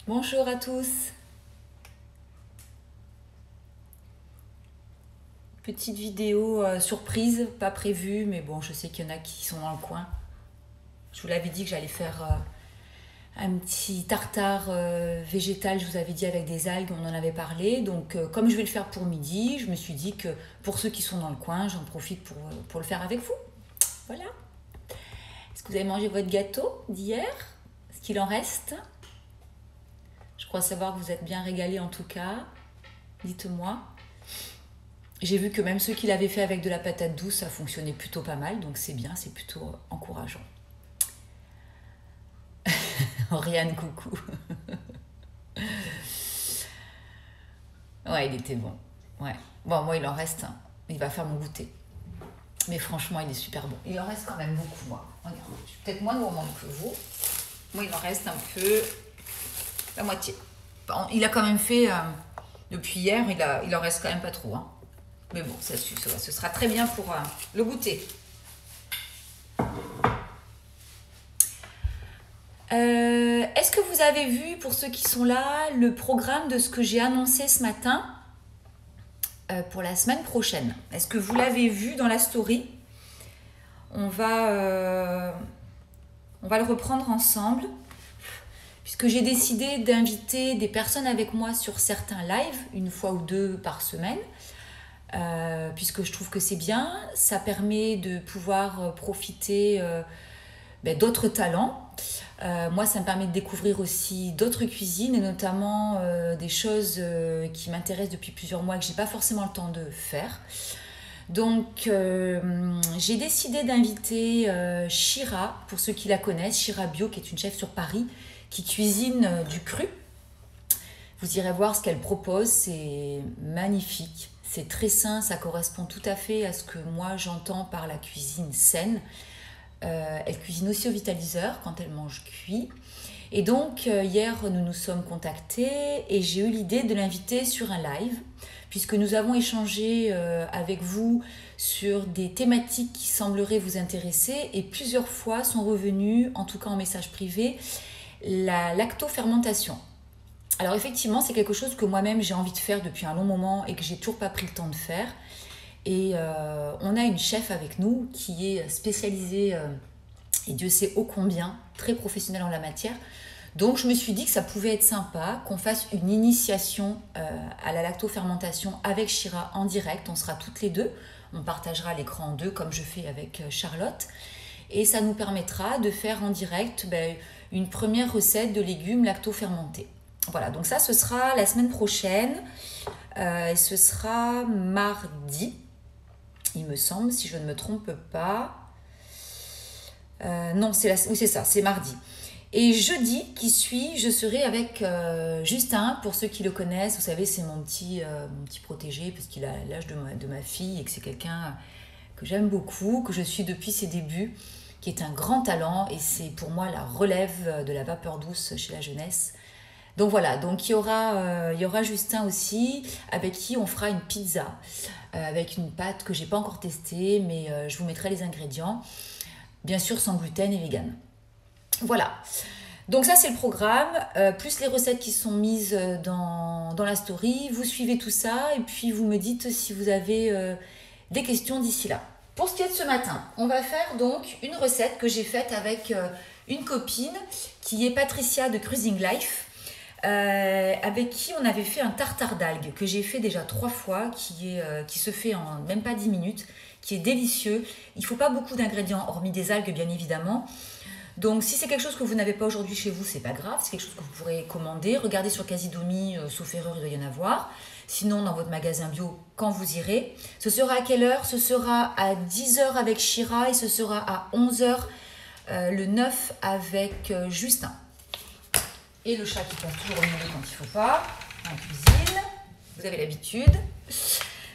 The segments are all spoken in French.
Bonjour à tous. Petite vidéo surprise, pas prévue, mais bon, je sais qu'il y en a qui sont dans le coin. Je vous l'avais dit que j'allais faire un petit tartare végétal, je vous avais dit avec des algues, on en avait parlé. Donc comme je vais le faire pour midi, je me suis dit que pour ceux qui sont dans le coin, j'en profite pour le faire avec vous. Voilà. Est-ce que vous avez mangé votre gâteau d'hier? Est-ce qu'il en reste? Je crois savoir que vous êtes bien régalés en tout cas. Dites-moi. J'ai vu que même ceux qui l'avaient fait avec de la patate douce, ça fonctionnait plutôt pas mal. Donc c'est bien, c'est plutôt encourageant. Oriane, coucou. Ouais, il était bon. Ouais. Bon, moi, il en reste un. Il va faire mon goûter. Mais franchement, il est super bon. Il en reste quand même beaucoup, moi. Regarde, je suis peut-être moins gourmande que vous. Moi, il en reste un peu la moitié. Bon, il a quand même fait, depuis hier, il en reste quand même pas trop. Hein. Mais bon, ça ce sera très bien pour le goûter. Est-ce que vous avez vu, pour ceux qui sont là, le programme de ce que j'ai annoncé ce matin pour la semaine prochaine? Est-ce que vous l'avez vu dans la story? On va le reprendre ensemble, puisque j'ai décidé d'inviter des personnes avec moi sur certains lives, une fois ou deux par semaine, puisque je trouve que c'est bien. Ça permet de pouvoir profiter d'autres talents. Moi, ça me permet de découvrir aussi d'autres cuisines et notamment des choses qui m'intéressent depuis plusieurs mois et que je n'ai pas forcément le temps de faire. Donc, j'ai décidé d'inviter Shira, pour ceux qui la connaissent, Shira Bio, qui est une chef sur Paris, qui cuisine du cru. Vous irez voir ce qu'elle propose, c'est magnifique, c'est très sain, ça correspond tout à fait à ce que moi j'entends par la cuisine saine. Elle cuisine aussi au vitaliseur quand elle mange cuit. Et donc hier nous nous sommes contactés et j'ai eu l'idée de l'inviter sur un live puisque nous avons échangé avec vous sur des thématiques qui sembleraient vous intéresser et plusieurs fois sont revenues, en tout cas en message privé, la lactofermentation. Alors effectivement c'est quelque chose que moi-même j'ai envie de faire depuis un long moment et que j'ai toujours pas pris le temps de faire. Et on a une chef avec nous qui est spécialisée, et Dieu sait ô combien, très professionnelle en la matière. Donc je me suis dit que ça pouvait être sympa, qu'on fasse une initiation à la lactofermentation avec Shira en direct. On sera toutes les deux, on partagera l'écran en deux comme je fais avec Charlotte. Et ça nous permettra de faire en direct une première recette de légumes lactofermentés. Voilà, donc ça ce sera la semaine prochaine, et ce sera mardi. Il me semble, si je ne me trompe pas. Non, oui, c'est ça, c'est mardi. Et jeudi qui suit, je serai avec Justin, pour ceux qui le connaissent. Vous savez, c'est mon petit protégé, parce qu'il a l'âge de ma fille et que c'est quelqu'un que j'aime beaucoup, que je suis depuis ses débuts, qui est un grand talent. Et c'est pour moi la relève de la vapeur douce chez la jeunesse. Donc voilà, donc il y aura Justin aussi, avec qui on fera une pizza, avec une pâte que je n'ai pas encore testée, mais je vous mettrai les ingrédients, bien sûr sans gluten et vegan. Voilà, donc ça c'est le programme, plus les recettes qui sont mises dans la story, vous suivez tout ça et puis vous me dites si vous avez des questions d'ici là. Pour ce qui est de ce matin, on va faire donc une recette que j'ai faite avec une copine qui est Patricia de Cruising Life, avec qui on avait fait un tartare d'algues que j'ai fait déjà 3 fois, qui se fait en même pas 10 minutes, qui est délicieux. Il ne faut pas beaucoup d'ingrédients, hormis des algues bien évidemment. Donc si c'est quelque chose que vous n'avez pas aujourd'hui chez vous, c'est pas grave, c'est quelque chose que vous pourrez commander. Regardez sur Casidomi, sauf erreur, il doit y en avoir. Sinon, dans votre magasin bio, quand vous irez. Ce sera à quelle heure? Ce sera à 10h avec Shira et ce sera à 11h le 9 avec Justin. Et le chat qui passe toujours au milieu quand il ne faut pas, en cuisine, vous avez l'habitude.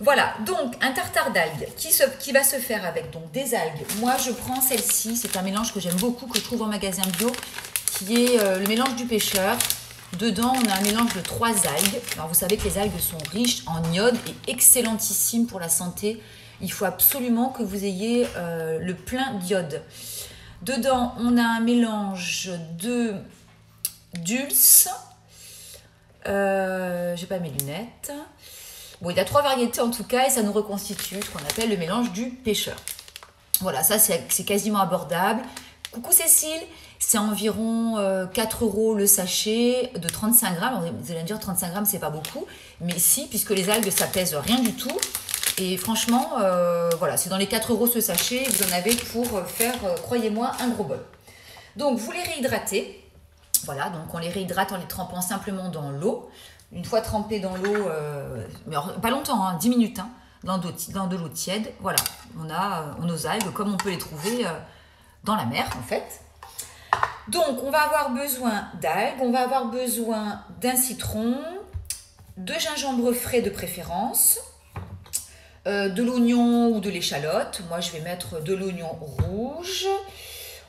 Voilà, donc un tartare d'algues qui va se faire avec donc, des algues. Moi, je prends celle-ci, c'est un mélange que j'aime beaucoup, que je trouve en magasin bio, qui est le mélange du pêcheur. Dedans, on a un mélange de 3 algues. Alors, vous savez que les algues sont riches en iode et excellentissimes pour la santé. Il faut absolument que vous ayez le plein d'iode. Dedans, on a un mélange de dulce, J'ai pas mes lunettes. Bon, il y a 3 variétés en tout cas et ça nous reconstitue ce qu'on appelle le mélange du pêcheur. Voilà, ça c'est quasiment abordable. Coucou Cécile, c'est environ 4 € le sachet de 35 grammes. Alors, vous allez me dire 35 grammes c'est pas beaucoup, mais si, puisque les algues ça pèse rien du tout. Et franchement, voilà, c'est dans les 4 € ce sachet. Vous en avez pour faire, croyez-moi, un gros bol. Donc vous les réhydratez. Voilà, donc on les réhydrate en les trempant simplement dans l'eau. Une fois trempés dans l'eau, mais pas longtemps, hein, 10 minutes, hein, dans de l'eau tiède. Voilà, on a nos algues comme on peut les trouver dans la mer en fait. Donc on va avoir besoin d'algues, on va avoir besoin d'un citron, de gingembre frais de préférence, de l'oignon ou de l'échalote. Moi je vais mettre de l'oignon rouge.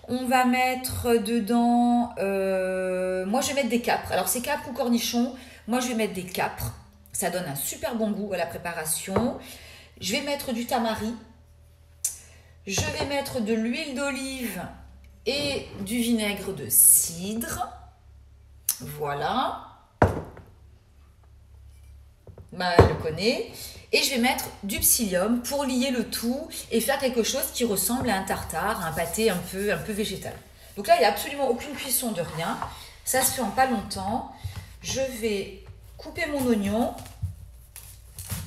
On va mettre dedans, moi je vais mettre des capres. Alors c'est capres ou cornichons, moi je vais mettre des capres. Ça donne un super bon goût à la préparation. Je vais mettre du tamari. Je vais mettre de l'huile d'olive et du vinaigre de cidre. Voilà. Elle le connaît. Et je vais mettre du psyllium pour lier le tout et faire quelque chose qui ressemble à un tartare, un pâté un peu végétal. Donc là, il n'y a absolument aucune cuisson de rien. Ça se fait en pas longtemps. Je vais couper mon oignon.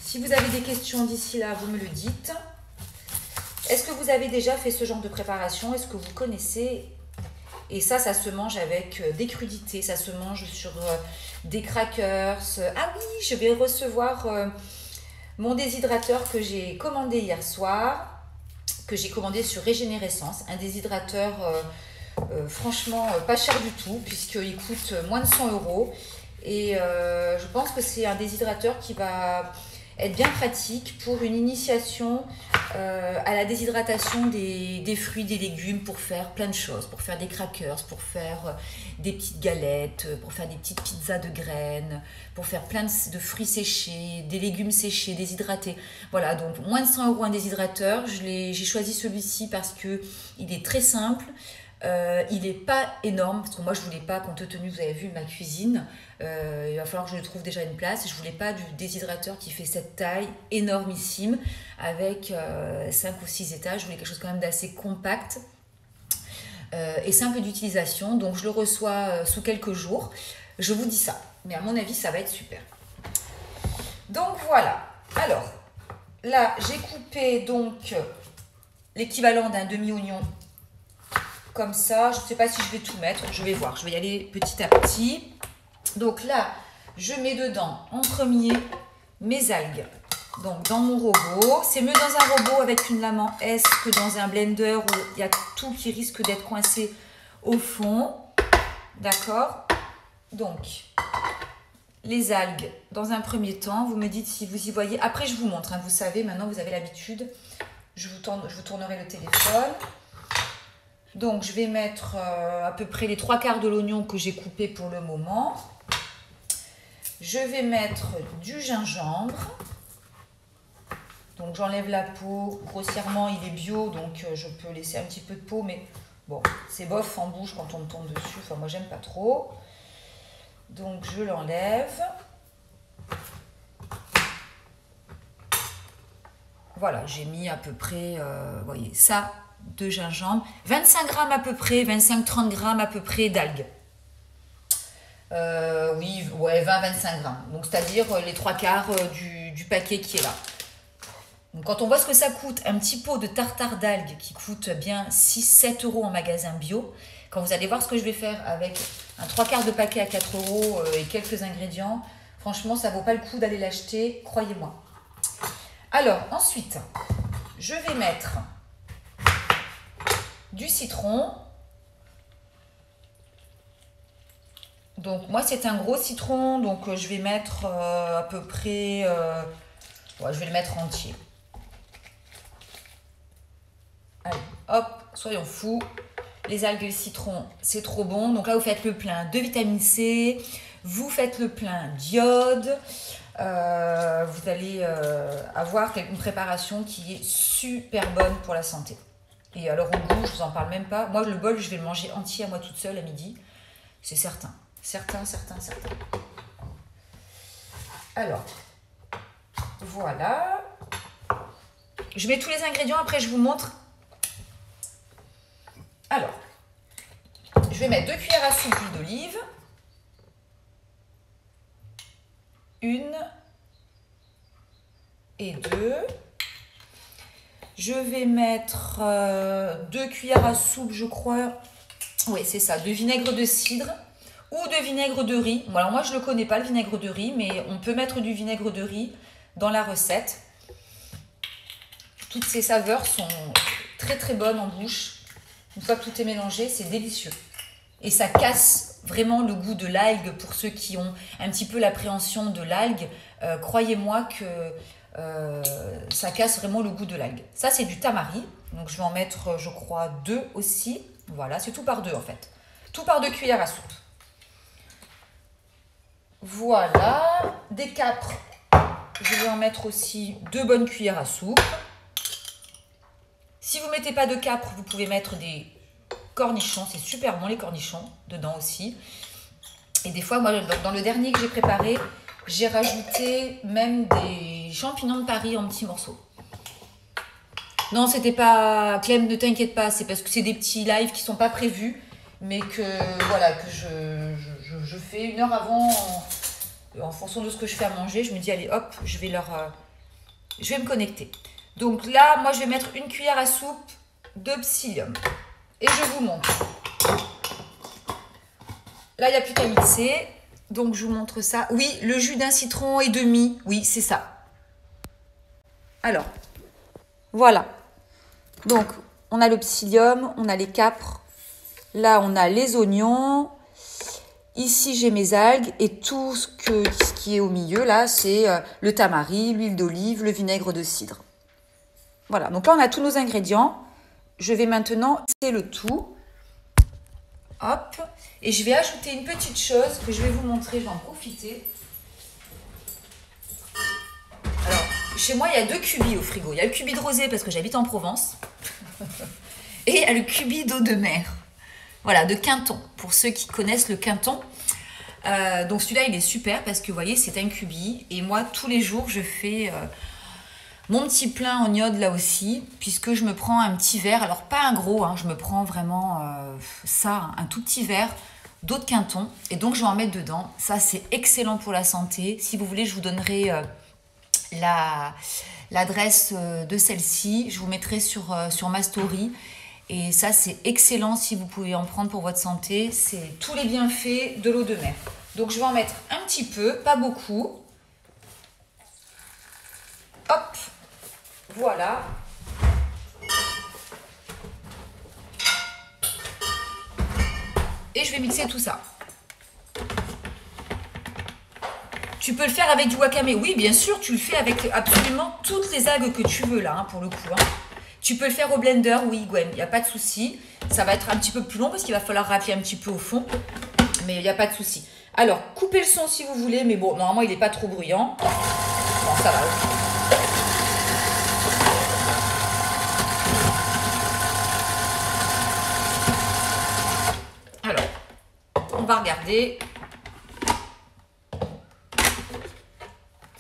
Si vous avez des questions d'ici là, vous me le dites. Est-ce que vous avez déjà fait ce genre de préparation? Est-ce que vous connaissez? Et ça se mange avec des crudités. Ça se mange sur des crackers. Ah oui, je vais recevoir mon déshydrateur que j'ai commandé hier soir, que j'ai commandé sur Régénérescence. Un déshydrateur franchement pas cher du tout, puisqu'il coûte moins de 100 €. Et je pense que c'est un déshydrateur qui va être bien pratique pour une initiation à la déshydratation des fruits, des légumes, pour faire plein de choses, pour faire des crackers, pour faire des petites galettes, pour faire des petites pizzas de graines, pour faire plein de fruits séchés, des légumes séchés, déshydratés. Voilà, donc moins de 100 € un déshydrateur. J'ai choisi celui-ci parce que il est très simple. Il n'est pas énorme, parce que moi je voulais pas, compte tenu, vous avez vu ma cuisine, il va falloir que je trouve déjà une place. Je voulais pas du déshydrateur qui fait cette taille énormissime avec 5 ou 6 étages. Je voulais quelque chose quand même d'assez compact et simple d'utilisation. Donc je le reçois sous quelques jours, je vous dis ça, mais à mon avis ça va être super. Donc voilà, alors là j'ai coupé donc l'équivalent d'un demi-oignon comme ça. Je ne sais pas si je vais tout mettre, je vais voir, je vais y aller petit à petit. Donc là, je mets dedans en premier mes algues. Donc dans mon robot, c'est mieux dans un robot avec une lame en S que dans un blender où il y a tout qui risque d'être coincé au fond. D'accord? Donc, les algues, dans un premier temps, vous me dites si vous y voyez. Après, je vous montre, hein, vous savez, maintenant vous avez l'habitude. Je vous tournerai le téléphone. Donc, je vais mettre à peu près les 3/4 de l'oignon que j'ai coupé pour le moment. Je vais mettre du gingembre. Donc, j'enlève la peau. Grossièrement, il est bio, donc je peux laisser un petit peu de peau. Mais bon, c'est bof en bouche quand on me tombe dessus. Enfin, moi, j'aime pas trop. Donc, je l'enlève. Voilà, j'ai mis à peu près, vous voyez, ça, de gingembre. 25 grammes à peu près, 25-30 grammes à peu près d'algues. Oui, ouais, 20-25 grammes. Donc, c'est-à-dire les 3/4 du paquet qui est là. Donc, quand on voit ce que ça coûte, un petit pot de tartare d'algues qui coûte bien 6-7 € en magasin bio, quand vous allez voir ce que je vais faire avec un 3/4 de paquet à 4 € et quelques ingrédients, franchement, ça ne vaut pas le coup d'aller l'acheter, croyez-moi. Alors, ensuite, je vais mettre du citron. Donc, moi, c'est un gros citron, donc je vais mettre à peu près... ouais, je vais le mettre entier. Allez, hop, soyons fous. Les algues et le citron, c'est trop bon. Donc là, vous faites le plein de vitamine C, vous faites le plein d'iode. Vous allez avoir une préparation qui est super bonne pour la santé. Et alors au goût, je vous en parle même pas. Moi, le bol, je vais le manger entier à moi toute seule à midi. C'est certain. Certain. Alors, voilà. Je mets tous les ingrédients, après je vous montre. Alors, je vais mettre 2 cuillères à soupe d'huile d'olive. 1 et 2. Je vais mettre 2 cuillères à soupe, je crois. Oui, c'est ça, de vinaigre de cidre ou de vinaigre de riz. Bon, alors moi, je ne le connais pas, le vinaigre de riz, mais on peut mettre du vinaigre de riz dans la recette. Toutes ces saveurs sont très très bonnes en bouche. Une fois que tout est mélangé, c'est délicieux. Et ça casse vraiment le goût de l'algue pour ceux qui ont un petit peu l'appréhension de l'algue. Croyez-moi que ça casse vraiment le goût de l'algue. Ça, c'est du tamari. Donc, je vais en mettre, je crois, 2 aussi. Voilà, c'est tout par 2 en fait. Tout par 2 cuillères à soupe. Voilà. Des capres. Je vais en mettre aussi 2 bonnes cuillères à soupe. Si vous ne mettez pas de capres, vous pouvez mettre des cornichons. C'est super bon, les cornichons, dedans aussi. Et des fois, moi, dans le dernier que j'ai préparé, j'ai rajouté même des champignons de Paris en petits morceaux. Non, c'était pas... Clem, ne t'inquiète pas, c'est parce que c'est des petits lives qui sont pas prévus, mais que, voilà, que je fais 1 heure avant, en fonction de ce que je fais à manger. Je me dis, allez, hop, je vais me connecter. Donc là, moi, je vais mettre 1 cuillère à soupe de psyllium. Et je vous montre. Là, il n'y a plus qu'à mixer. Donc, je vous montre ça. Oui, le jus d'un citron et demi. Oui, c'est ça. Alors, voilà. Donc, on a le psyllium, on a les capres. Là, on a les oignons. Ici, j'ai mes algues. Et tout ce qui est au milieu, là, c'est le tamari, l'huile d'olive, le vinaigre de cidre. Voilà. Donc là, on a tous nos ingrédients. Je vais maintenant mixer le tout. Hop. Et je vais ajouter une petite chose que je vais vous montrer. Je vais en profiter. Alors, chez moi, il y a 2 cubis au frigo. Il y a le cubi de rosé parce que j'habite en Provence. Et il y a le cubi d'eau de mer. Voilà, de Quinton. Pour ceux qui connaissent le Quinton. Donc celui-là, il est super parce que vous voyez, c'est un cubi. Et moi, tous les jours, je fais mon petit plein en iode là aussi. Puisque je me prends un petit verre. Alors, pas un gros, hein, je me prends vraiment ça, un tout petit verre d'eau de Quinton. Et donc, je vais en mettre dedans. Ça, c'est excellent pour la santé. Si vous voulez, je vous donnerai l'adresse de celle-ci. Je vous mettrai sur ma story. Et ça, c'est excellent si vous pouvez en prendre pour votre santé. C'est tous les bienfaits de l'eau de mer. Donc, je vais en mettre un petit peu, pas beaucoup. Hop, voilà. Et je vais mixer tout ça. Tu peux le faire avec du wakame. Oui, bien sûr, tu le fais avec absolument toutes les algues que tu veux là, hein, pour le coup. Hein. Tu peux le faire au blender, oui, Gwen, il n'y a pas de souci. Ça va être un petit peu plus long parce qu'il va falloir râper un petit peu au fond. Mais il n'y a pas de souci. Alors, coupez le son si vous voulez, mais bon, normalement, il n'est pas trop bruyant. Bon, ça va. Alors, on va regarder.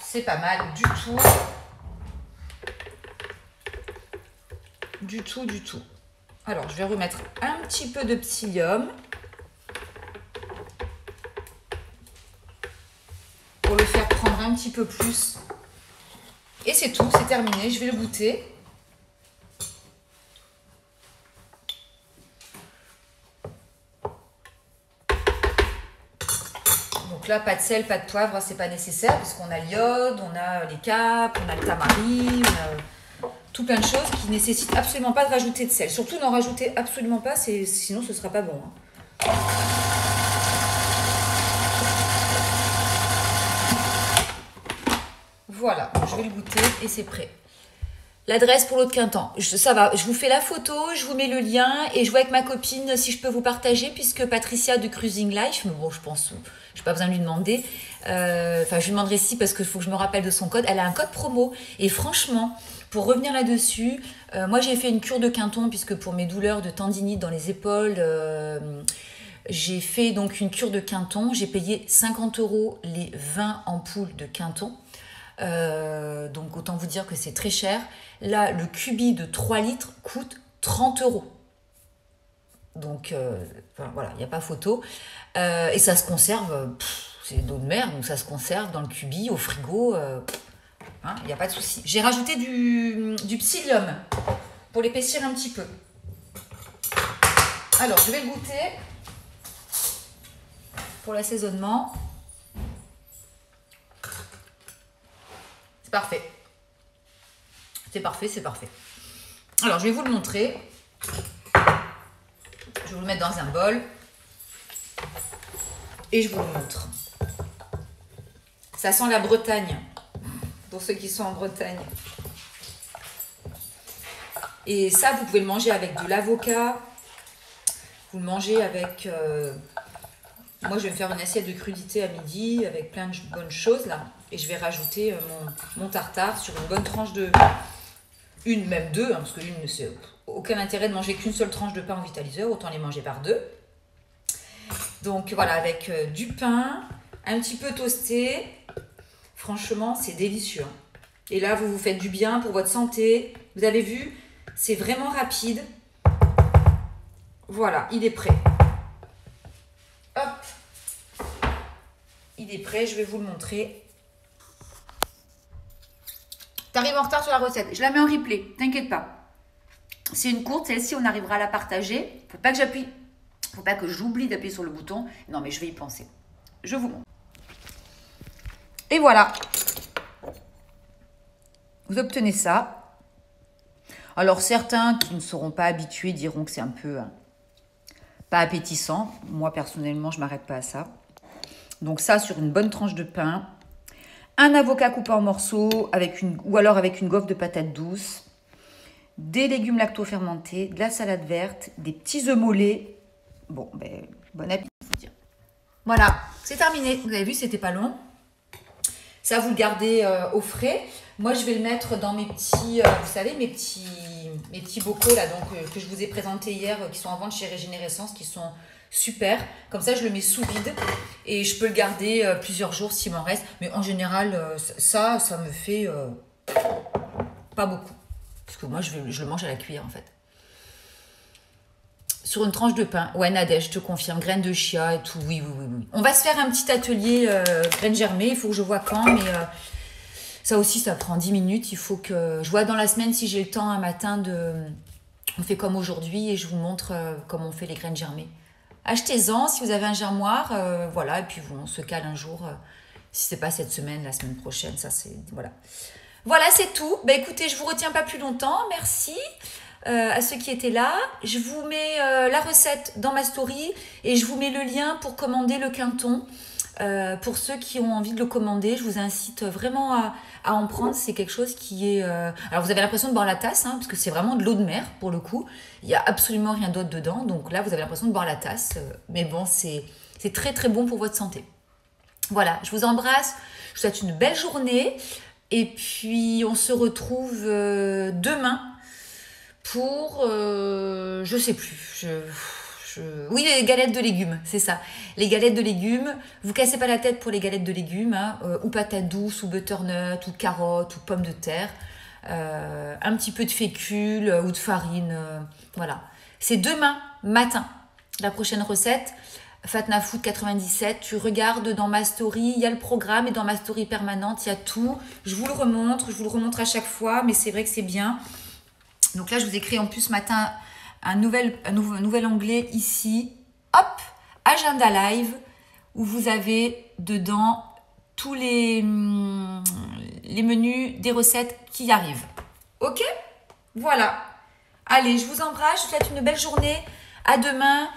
C'est pas mal du tout. Du tout, du tout. Alors, je vais remettre un petit peu de psyllium. Pour le faire prendre un petit peu plus. Et c'est tout, c'est terminé. Je vais le goûter. Donc là, pas de sel, pas de poivre, c'est pas nécessaire parce qu'on a l'iode, on a les capres, on a le tamari, on a tout plein de choses qui nécessitent absolument pas de rajouter de sel. Surtout n'en rajoutez absolument pas, sinon ce sera pas bon. Hein. Voilà, je vais le goûter et c'est prêt. L'adresse pour l'eau de Quinton, ça va, je vous fais la photo, je vous mets le lien et je vois avec ma copine si je peux vous partager puisque Patricia de Cruising Life, mais bon je pense, je n'ai pas besoin de lui demander, enfin je lui demanderai si parce qu'il faut que je me rappelle de son code, elle a un code promo et franchement, pour revenir là-dessus, moi j'ai fait une cure de Quinton puisque pour mes douleurs de tendinite dans les épaules, J'ai fait donc une cure de Quinton. J'ai payé 50 € les 20 ampoules de Quinton. Donc autant vous dire que c'est très cher. Là, le cubi de 3 litres coûte 30 €. Donc enfin, voilà, il n'y a pas photo. Et ça se conserve, c'est d'eau de mer, donc ça se conserve dans le cubi, au frigo. Il n'y a pas de souci. J'ai rajouté du psyllium pour l'épaissir un petit peu. Alors, je vais le goûter pour l'assaisonnement. C'est parfait. C'est parfait, c'est parfait. Alors, je vais vous le montrer. Je vais vous le mettre dans un bol. Et je vous le montre. Ça sent la Bretagne. Pour ceux qui sont en Bretagne. Et ça, vous pouvez le manger avec de l'avocat. Vous le mangez avec... moi, je vais me faire une assiette de crudité à midi avec plein de bonnes choses, là. Et je vais rajouter mon tartare sur une bonne tranche de... Une, même deux, hein, parce que une, c'est aucun intérêt de manger qu'une seule tranche de pain en vitaliseur. Autant les manger par deux. Donc, voilà, avec du pain, un petit peu toasté. Franchement, c'est délicieux. Et là, vous vous faites du bien pour votre santé. Vous avez vu, c'est vraiment rapide. Voilà, il est prêt. Hop. Il est prêt, je vais vous le montrer. T'arrives en retard sur la recette. Je la mets en replay, t'inquiète pas. C'est une courte, celle-ci, on arrivera à la partager. Faut pas que j'appuie. Faut pas que j'oublie d'appuyer sur le bouton. Non, mais je vais y penser. Je vous montre. Et voilà. Vous obtenez ça. Alors, certains qui ne seront pas habitués diront que c'est un peu pas appétissant. Moi, personnellement, je ne m'arrête pas à ça. Donc ça, sur une bonne tranche de pain. Un avocat coupé en morceaux ou alors avec une gaufre de patates douces. Des légumes lacto-fermentés, de la salade verte, des petits œufs mollets. Bon, ben, bon appétit, faut dire. Voilà, c'est terminé. Vous avez vu, c'était pas long. Ça, vous le gardez au frais. Moi, je vais le mettre dans mes petits, vous savez, mes petits bocaux là, donc que je vous ai présentés hier, qui sont en vente chez Régénérescence, qui sont super. Comme ça, je le mets sous vide et je peux le garder plusieurs jours s'il m'en reste. Mais en général, ça me fait pas beaucoup. Parce que moi, je le mange à la cuillère, en fait. Sur une tranche de pain. Ouais, Nadège, je te confirme. Graines de chia et tout. Oui. On va se faire un petit atelier graines germées. Il faut que je vois quand. Mais ça aussi, ça prend 10 minutes. Il faut que je vois dans la semaine si j'ai le temps un matin de... On fait comme aujourd'hui et je vous montre comment on fait les graines germées. Achetez-en si vous avez un germoir. Voilà. Et puis, on se cale un jour. Si c'est pas cette semaine, la semaine prochaine. Ça, c'est... Voilà. Voilà, c'est tout. Bah, écoutez, je vous retiens pas plus longtemps. Merci à ceux qui étaient là. Je vous mets la recette dans ma story et je vous mets le lien pour commander le Quinton. Pour ceux qui ont envie de le commander, je vous incite vraiment à en prendre. C'est quelque chose qui est... Alors, vous avez l'impression de boire la tasse, hein, parce que c'est vraiment de l'eau de mer, pour le coup. Il n'y a absolument rien d'autre dedans. Donc là, vous avez l'impression de boire la tasse. Mais bon, c'est très, très bon pour votre santé. Voilà, je vous embrasse. Je vous souhaite une belle journée. Et puis, on se retrouve demain pour, je sais plus, oui, les galettes de légumes, c'est ça. Les galettes de légumes, vous cassez pas la tête pour les galettes de légumes, hein, ou patates douces, ou butternut, ou carottes, ou pommes de terre. Un petit peu de fécule ou de farine, voilà. C'est demain matin, la prochaine recette. Fatna Food 97, tu regardes dans ma story, il y a le programme et dans ma story permanente, il y a tout. Je vous le remontre à chaque fois, mais c'est vrai que c'est bien. Donc là, je vous ai créé en plus ce matin un nouvel onglet ici. Hop, agenda live, où vous avez dedans tous les menus des recettes qui arrivent. Ok? Voilà. Allez, je vous embrasse, je vous souhaite une belle journée. À demain.